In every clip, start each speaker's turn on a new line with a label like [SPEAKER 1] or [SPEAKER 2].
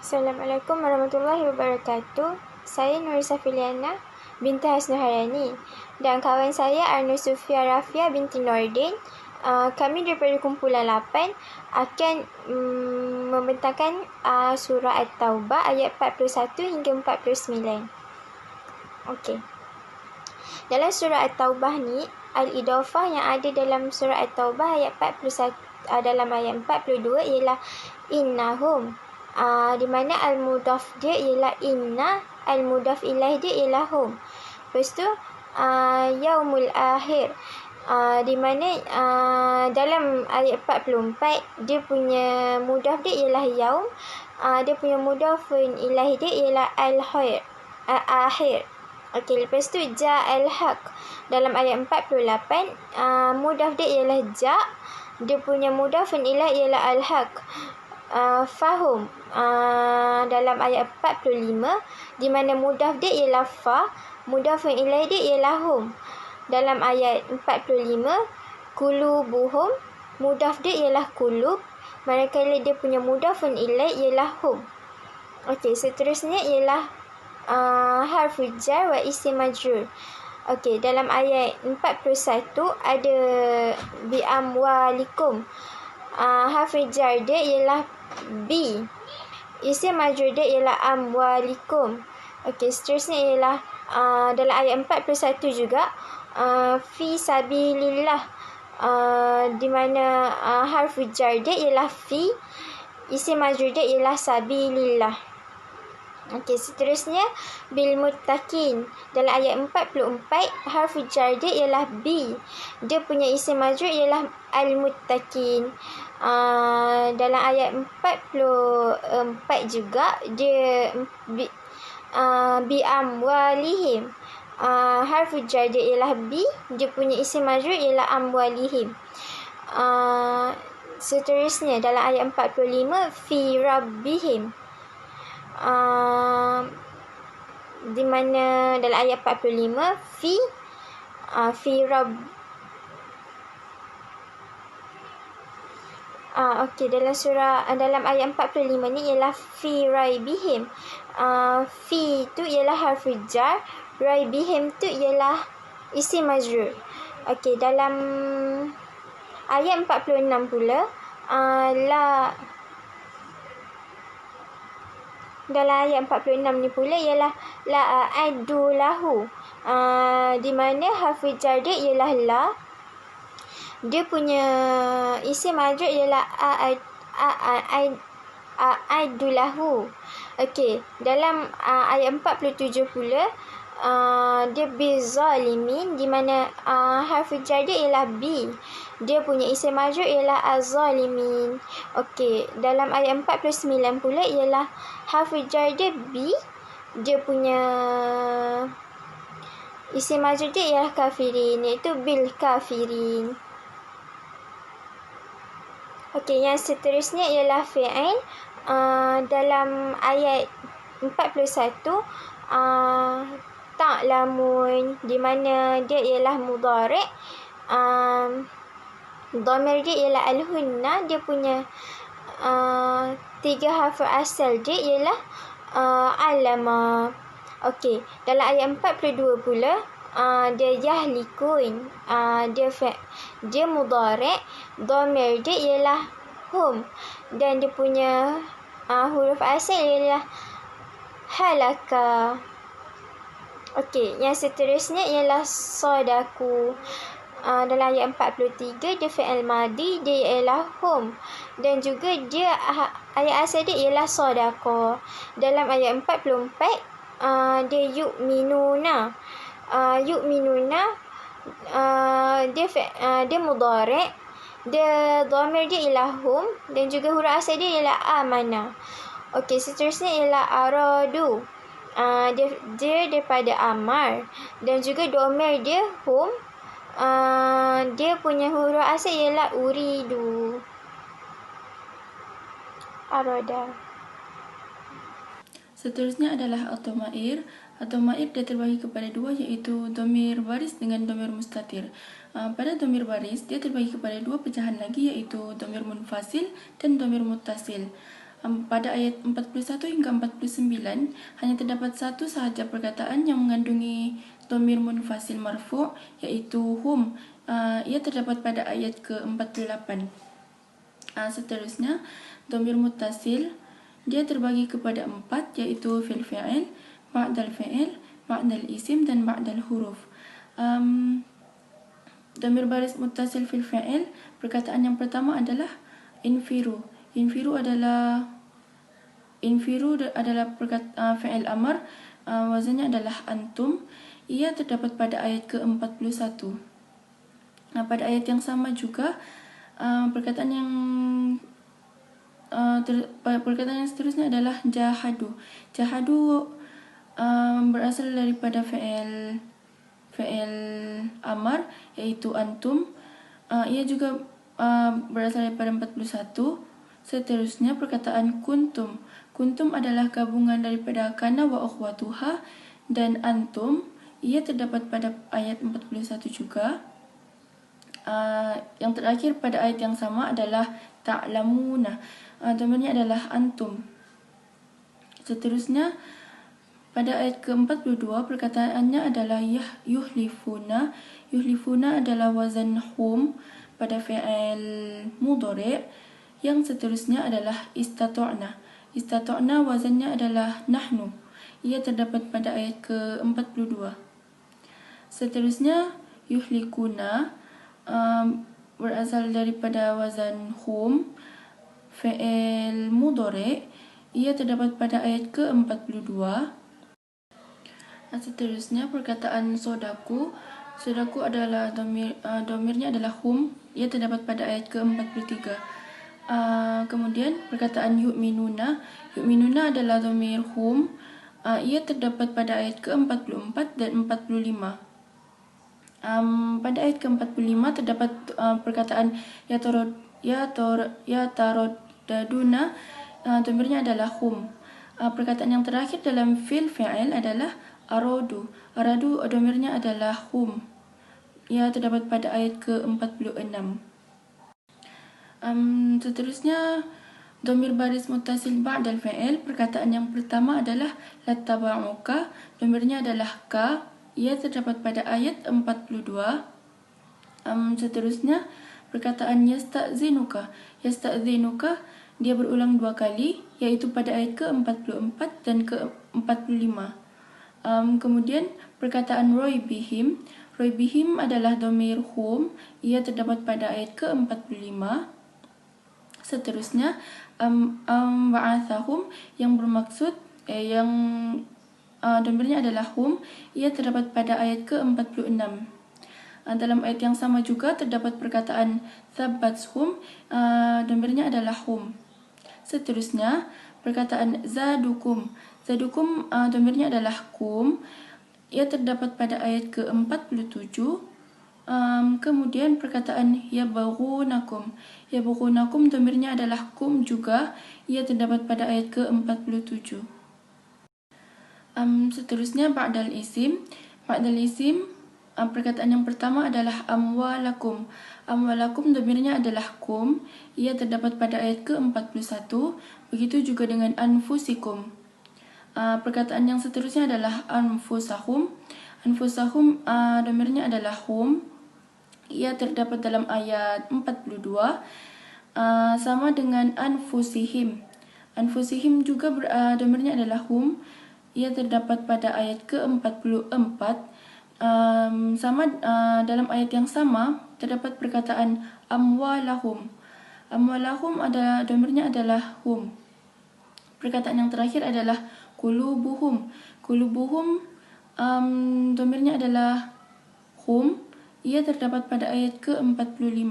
[SPEAKER 1] Assalamualaikum warahmatullahi wabarakatuh. Saya Nurisa Filiana binti Hasnuharani dan kawan saya Arno Sufia Rafia binti Nordin. Kami daripada kumpulan 8 akan membentangkan surah At-Taubah ayat 41 hingga 49. Okey. Dalam surah At-Taubah ni, al-idafah yang ada dalam surah At-Taubah ayat 41 dalam ayat 42 ialah innahum. Di mana al-mudaf dia ialah inna, al-mudaf ilaih dia ialah hum. Lepas tu yaumul akhir, di mana dalam ayat 44 dia punya mudaf dia ialah yaum, dia punya mudafun ilaih dia ialah al-akhir. Okey, lepas tu ja al-haq dalam ayat 48, mudaf dia ialah ja, dia punya mudafun ilaih ialah al-haq. Fahum dalam ayat 45, di mana mudaf dia ialah fa, mudafun ilaih dia ialah hum. Dalam ayat 45, kulubuhum, mudaf dia ialah kulub, manakala dia punya mudafun ilaih ialah hum. Okey, seterusnya ialah harfu jar wa isim majrur. Okey, dalam ayat 41 ada bi amwalikum. Harfu jar dia ialah bi, isim majrur dia ialah amwalikum. Okey, seterusnya ialah dalam ayat 41 juga fi sabilillah, di mana harfu jar dia ialah fi, isim majrur dia ialah sabilillah. Okey, seterusnya bil muttaqin dalam ayat 44, harfu jar dia ialah bi, dia punya isim majrur ialah al muttaqin. Dalam ayat 44 juga dia bi amwalihim, harfu jar dia ialah bi, dia punya isim majrur ialah amwalihim. Seterusnya dalam ayat 45 fi rabbihim, di mana dalam ayat 45 fi rabb. Okey, dalam ayat 45 ni ialah fi raibihim. Fi tu ialah harfu jar, raibihim tu ialah isim majrur. Okey, dalam ayat 46 pula dalam ayat 46 ni pula ialah la a'addu lahu, di mana harfu jar dia ialah la, dia punya isim majrur ialah a'addu lahu. Okey, dalam ayat 47 pula dia bizalimin, di mana harfu jar dia ialah bi, dia punya isim majrur ialah az-zalimin. Okey, dalam ayat 49 pula ialah harfu jar dia bi, dia punya isim majrur dia ialah kafirin, iaitu bil kafirin. Okey, yang seterusnya ialah fi'il. Dalam ayat 41 ta'lamun, di mana dia ialah mudhari', dhamir dia ialah al-hunna, dia punya 3 harfu asal dia ialah alama. Okey, dalam ayat 42 pula dia yahlikun, dia mudhari', dhamir dia ialah hum, dan dia punya huruf asal ialah halaka. Okey, yang seterusnya ialah sadaku. Dalam ayat 43 dia fi'il madi, dia ialah hum, dan juga dia ayat asal dia ialah sadaqa. Dalam ayat 44 dia yu'minuna. Yu'minuna dia mudhari', dia dhamir dia ialah hum, dan juga huruf asal dia ialah amana. Okey, seterusnya ialah aradu. Dia daripada amar, dan juga dhamir dia hum, dia punya huruf asal ialah uridu. Arada.
[SPEAKER 2] Seterusnya adalah ad-dhamair. Ad-dhamair dia terbagi kepada dua, iaitu dhamir baris dengan dhamir mustatir. Pada dhamir baris dia terbagi kepada dua pecahan lagi, iaitu dhamir munfasil dan dhamir muttasil. Pada ayat 41 hingga 49 hanya terdapat satu sahaja perkataan yang mengandungi dhamir munfasil marfu', yaitu hum. Ia terdapat pada ayat ke-48. Seterusnya, dhamir muttasil dia terbagi kepada 4, yaitu fil fi'il, ba'dal fi'il, ba'dal isim, dan ba'dal huruf. Dhamir baris muttasil fil fi'il, perkataan yang pertama adalah infiru. Infiru adalah fi'il amar, wazannya adalah antum. Ia terdapat pada ayat ke-41. Pada ayat yang sama juga, perkataan yang seterusnya adalah jahadu. Jahadu berasal daripada fi'il amar, yaitu antum. Ia juga berasal daripada 41. Seterusnya perkataan kuntum. Kuntum adalah gabungan daripada kana wa ukhwatuha dan antum. Ia terdapat pada ayat 41 juga. Yang terakhir pada ayat yang sama adalah ta'lamuna. Dhamirnya adalah antum. Seterusnya pada ayat ke-42 perkataannya adalah yuhlifuna. Yuhlifuna adalah wazan hum pada fi'il mudhari'. Yang seterusnya adalah istato'na. Istato'na wazannya adalah nahnu. Ia terdapat pada ayat ke-42. Seterusnya yuhlikuna berasal daripada wazan hum, fi'il mudhari'. Ia terdapat pada ayat ke-42. Seterusnya perkataan sodaku. Sodaku adalah dhamirnya adalah hum. Ia terdapat pada ayat ke-43. Kemudian perkataan yu'minuna. Yu'minuna adalah dhamir hum. Ia terdapat pada ayat ke-44 dan 45. Pada ayat ke-45 terdapat perkataan yataroddaduna. Dhamirnya adalah hum. Perkataan yang terakhir dalam fil fi'il adalah aradu. Aradu dhamirnya adalah hum. Ia terdapat pada ayat ke-46. Seterusnya dhamir baris muttasil ba'dal fi'il. Perkataan yang pertama adalah lattaba'uka. Dhamirnya adalah ka. Ia terdapat pada ayat 42. Seterusnya perkataan yasta'zinuka. Yasta'zinuka dia berulang 2 kali, yaitu pada ayat ke-44 dan ke-45. Kemudian perkataan roibihim. Roibihim adalah dhamir hum. Ia terdapat pada ayat ke-45. Seterusnya ba'athahum yang bermaksud dhamirnya adalah hum. Ia terdapat pada ayat ke-46. Dalam ayat yang sama juga terdapat perkataan thabbatshum. Dhamirnya adalah hum. Seterusnya perkataan zadukum. Zadukum dhamirnya adalah kum. Ia terdapat pada ayat ke-47. Kemudian perkataan yabghunakum. Yabghunakum dhamirnya adalah kum juga. Ia terdapat pada ayat ke-47. Seterusnya ba'dal isim. Ba'dal isim, perkataan yang pertama adalah amwalakum. Amwalakum dhamirnya adalah kum. Ia terdapat pada ayat ke-41. Begitu juga dengan anfusikum. Perkataan yang seterusnya adalah anfusahum. Anfusahum dhamirnya adalah hum. Ia terdapat dalam ayat 42. Sama dengan anfusihim. Anfusihim juga dhamirnya adalah hum. Ia terdapat pada ayat ke-44. Dalam ayat yang sama terdapat perkataan amwalahum. Amwalahum dhamirnya adalah hum. Perkataan yang terakhir adalah qulubuhum. Qulubuhum dhamirnya adalah hum. Ia terdapat pada ayat ke-45.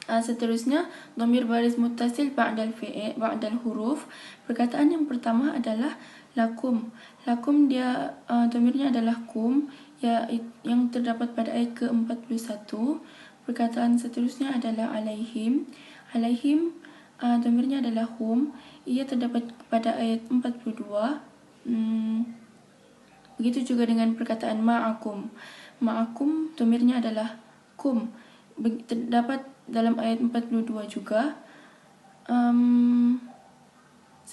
[SPEAKER 2] Seterusnya dhamir baris muttasil ba'dal fi'il, ba'dal huruf. Perkataan yang pertama adalah lakum. Lakum dia dhamirnya adalah kum, yang terdapat pada ayat ke-41. Perkataan seterusnya adalah alaihim. Alaihim dhamirnya adalah hum. Ia terdapat pada ayat 42. Begitu juga dengan perkataan ma'akum. Ma'akum dhamirnya adalah kum. Terdapat dalam ayat 42 juga.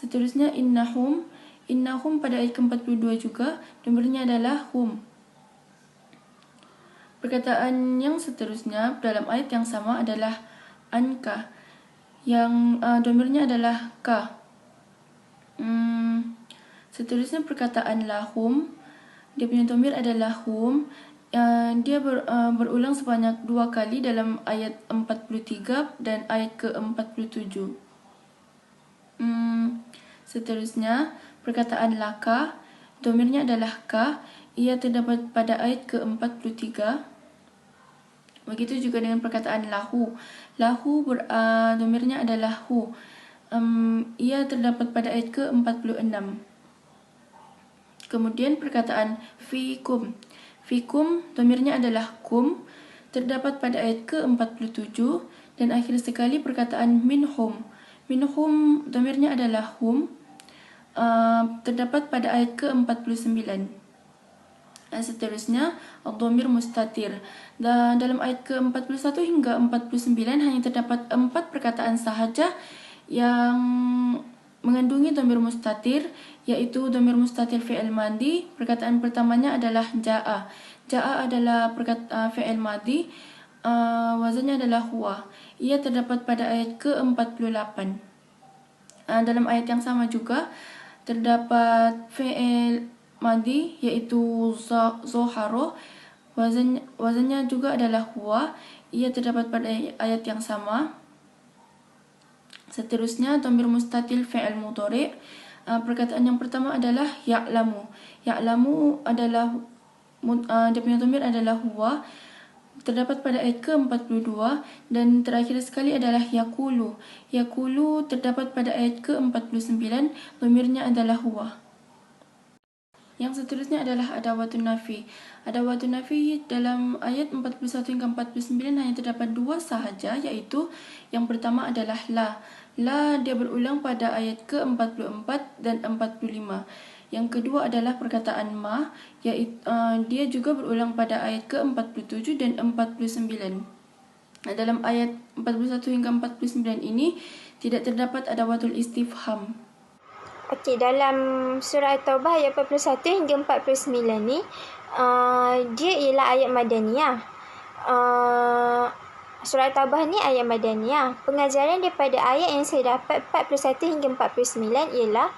[SPEAKER 2] Seterusnya innahum. Innahum pada ayat ke-42 juga, domirnya adalah hum. Perkataan yang seterusnya dalam ayat yang sama adalah anka, yang domirnya adalah ka. Seterusnya perkataan lahum, dia punya domir adalah hum. Dia berulang sebanyak 2 kali dalam ayat 43 dan ayat ke-47. Seterusnya perkataan laka, domirnya adalah ka. Ia terdapat pada ayat ke-43. Begitu juga dengan perkataan lahu. Lahu domirnya adalah hu. Ia terdapat pada ayat ke-46. Kemudian perkataan fikum. Fikum domirnya adalah kum, terdapat pada ayat ke-47. Dan akhir sekali perkataan minhum. Minhum domirnya adalah hum, terdapat pada ayat ke-49. Seterusnya ad-dhamir mustatir. Dalam ayat ke-41 hingga 49 hanya terdapat 4 perkataan sahaja yang mengandungi dhamir mustatir, yaitu dhamir mustatir fi'il madi. Perkataan pertamanya adalah ja'a. Ja'a adalah fi'il madi, wazannya adalah huwa. Ia terdapat pada ayat ke-48. Dalam ayat yang sama juga terdapat fi'il madi, yaitu zoharo. Wazannya juga adalah huwa. Ia terdapat pada ayat yang sama. Seterusnya dhamir mustatil fi'il mudhari'. Perkataan yang pertama adalah ya'lamu. Ya'lamu adalah dia punya dhamir adalah huwa, terdapat pada ayat ke-42. Dan terakhir sekali adalah yakulu. Yakulu terdapat pada ayat ke-49, dhamirnya adalah huwa. Yang seterusnya adalah adawatun nafi. Adawatun nafi dalam ayat 41 hingga 49 hanya terdapat 2 sahaja, yaitu yang pertama adalah la. La dia berulang pada ayat ke-44 dan 45. Yang kedua adalah perkataan ma, yaitu dia juga berulang pada ayat ke-47 dan 49. Dalam ayat 41 hingga 49 ini tidak terdapat adawatul istifham.
[SPEAKER 1] Okey, dalam surah At-Taubah ayat 41 hingga 49 ni, dia ialah ayat Madaniyah. Surah At-Taubah ni ayat Madaniyah. Pengajaran daripada ayat yang saya dapat 41 hingga 49 ialah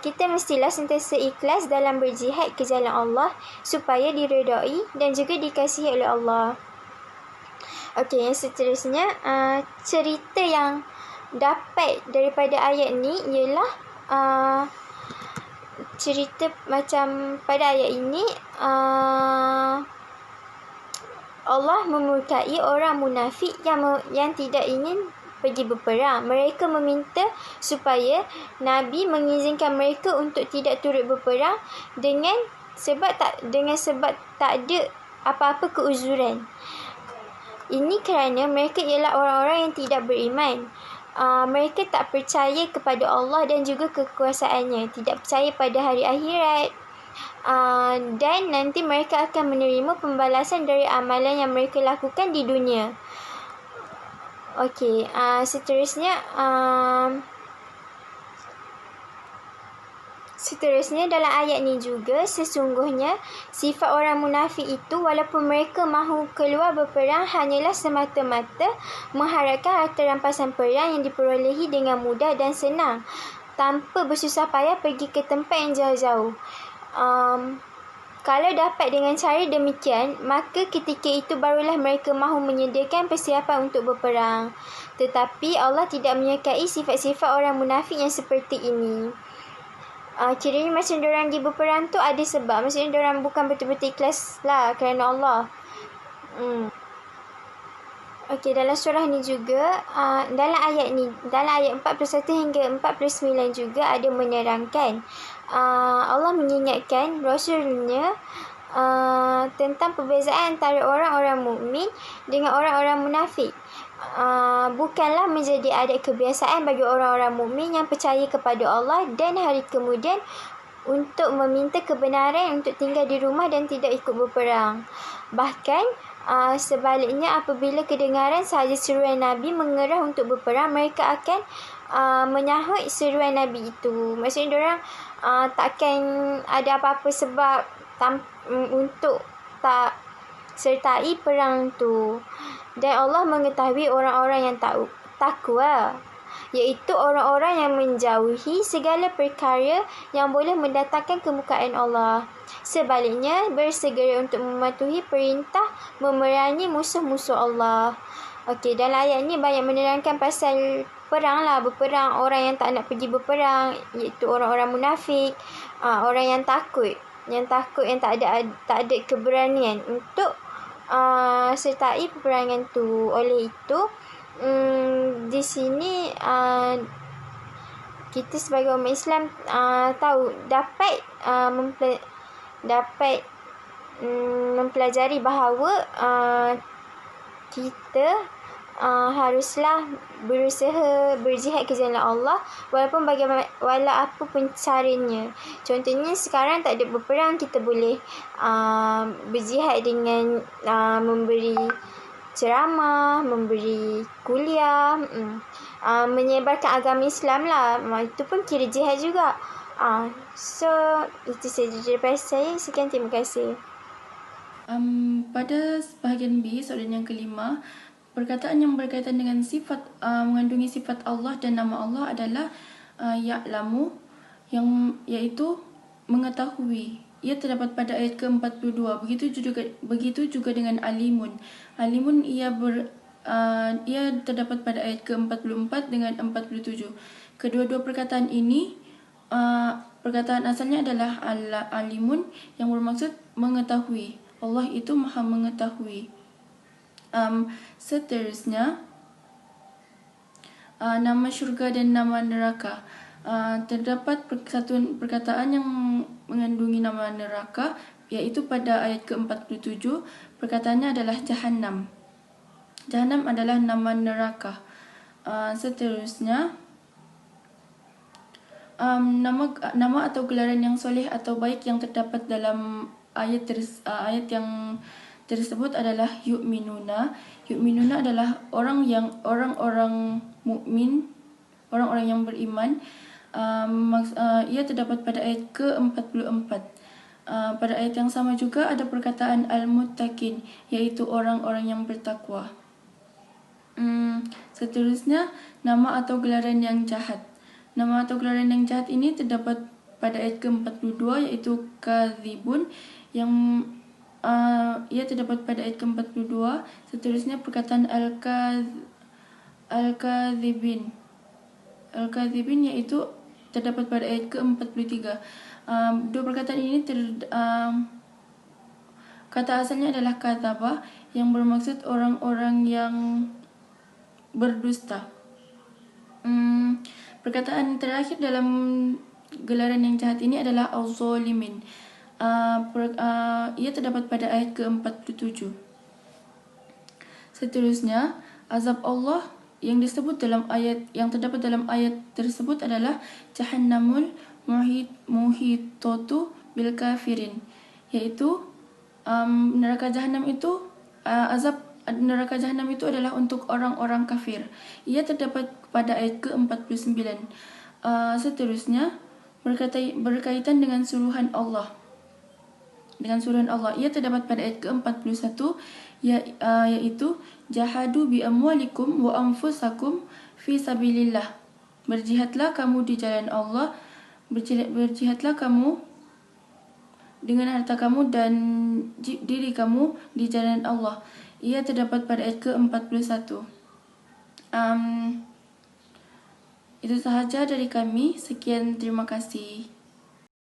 [SPEAKER 1] kita mestilah sentiasa ikhlas dalam berjihad ke jalan Allah supaya diredai dan juga dikasihi oleh Allah. Okey, yang seterusnya, cerita yang dapat daripada ayat ni ialah cerita macam pada ayat ini Allah memurkai orang munafik yang tidak ingin pergi berperang. Mereka meminta supaya Nabi mengizinkan mereka untuk tidak turut berperang dengan sebab tak ada apa-apa keuzuran. Ini kerana mereka ialah orang-orang yang tidak beriman. Mereka tak percaya kepada Allah dan juga kekuasaannya, tidak percaya pada hari akhirat, dan nanti mereka akan menerima pembalasan dari amalan yang mereka lakukan di dunia. Okey, Seterusnya dalam ayat ni juga, sesungguhnya sifat orang munafik itu walaupun mereka mahu keluar berperang hanyalah semata-mata mengharapkan harta rampasan perang yang diperolehi dengan mudah dan senang tanpa bersusah payah pergi ke tempat yang jauh-jauh. Kalau dapat dengan cara demikian, maka ketika itu barulah mereka mahu menyediakan persiapan untuk berperang. Tetapi Allah tidak menyukai sifat-sifat orang munafik yang seperti ini. Kiranya macam diorang pergi berperang tu ada sebab. Maksudnya diorang bukan betul-betul ikhlas lah kerana Allah. Okey, dalam surah ni juga, dalam ayat 41 hingga 49 juga ada menerangkan. Allah mengingatkan Rasulnya tentang perbezaan antara orang-orang mukmin dengan orang-orang munafik. Bukanlah menjadi adat kebiasaan bagi orang-orang mukmin yang percaya kepada Allah dan hari kemudian untuk meminta kebenaran untuk tinggal di rumah dan tidak ikut berperang. Bahkan sebaliknya, apabila kedengaran sahaja seruan Nabi mengerah untuk berperang, mereka akan menyahut seruan Nabi itu. Maksudnya diorang takkan ada apa-apa sebab untuk tak sertai perang tu. Dan Allah mengetahui orang-orang yang takwa, iaitu orang-orang yang menjauhi segala perkara yang boleh mendatangkan kemurkaan Allah. Sebaliknya, bersegera untuk mematuhi perintah memerangi musuh-musuh Allah. Okey, dalam ayat ni banyak menerangkan pasal perang lah, berperang. Orang yang tak nak pergi berperang, iaitu orang-orang munafik, orang yang takut, yang tak ada keberanian untuk sertai peperangan tu. Oleh itu, di sini kita sebagai umat Islam tahu dapat mempelajari bahawa kita haruslah berusaha berjihad ke jalan Allah walaupun walau apa pun caranya. Contohnya sekarang tak ada berperang, kita boleh berjihad dengan memberi ceramah, memberi kuliah, menyebarkan agama Islam lah. Itu pun kira jihad juga. So, itu saja daripada saya. Sekian, terima kasih.
[SPEAKER 2] Pada bahagian B, soalan yang kelima, perkataan yang berkaitan dengan sifat mengandungi sifat Allah dan nama Allah adalah ya'lamu, yang iaitu mengetahui. Ia terdapat pada ayat ke-42. Begitu juga dengan alimun. Alimun ia terdapat pada ayat ke-44 dengan 47. Kedua-dua perkataan ini, perkataan asalnya adalah alimun yang bermaksud mengetahui. Allah itu Maha mengetahui. Seterusnya, nama syurga dan nama neraka. Terdapat satu perkataan yang mengandungi nama neraka, iaitu pada ayat ke-47. Perkataannya adalah Jahannam. Jahannam adalah nama neraka. Seterusnya, nama atau gelaran yang soleh atau baik yang terdapat dalam ayat yang tersebut adalah yu'minuna. Yu'minuna adalah orang-orang mukmin, orang-orang yang beriman. Ia terdapat pada ayat ke-44. Pada ayat yang sama juga ada perkataan al-muttaqin, iaitu orang-orang yang bertakwa. Seterusnya, nama atau gelaran yang jahat. Nama atau gelaran yang jahat ini terdapat pada ayat ke-42, iaitu kadzibun, yang ia terdapat pada ayat ke-42. Seterusnya, perkataan al-kadzibin. Al-kadzibin iaitu terdapat pada ayat ke-43. Dua perkataan ini kata asalnya adalah kadzaba, yang bermaksud orang-orang yang berdusta. Perkataan terakhir dalam gelaran yang jahat ini adalah al-zalimin. Ia terdapat pada ayat ke-47. Seterusnya, azab Allah yang disebut dalam ayat yang terdapat dalam ayat tersebut adalah Jahannamul muhitatu bil kafirin, iaitu neraka Jahannam itu azab neraka Jahannam itu adalah untuk orang-orang kafir. Ia terdapat pada ayat ke-49. Seterusnya, berkaitan dengan suruhan Allah. Ia terdapat pada ayat ke-41, yaitu jahadu bi amwalikum wa anfusakum fi sabilillah. Berjihadlah kamu di jalan Allah, berjihadlah kamu dengan harta kamu dan diri kamu di jalan Allah. Ia terdapat pada ayat ke-41. Itu sahaja dari kami. Sekian, terima kasih.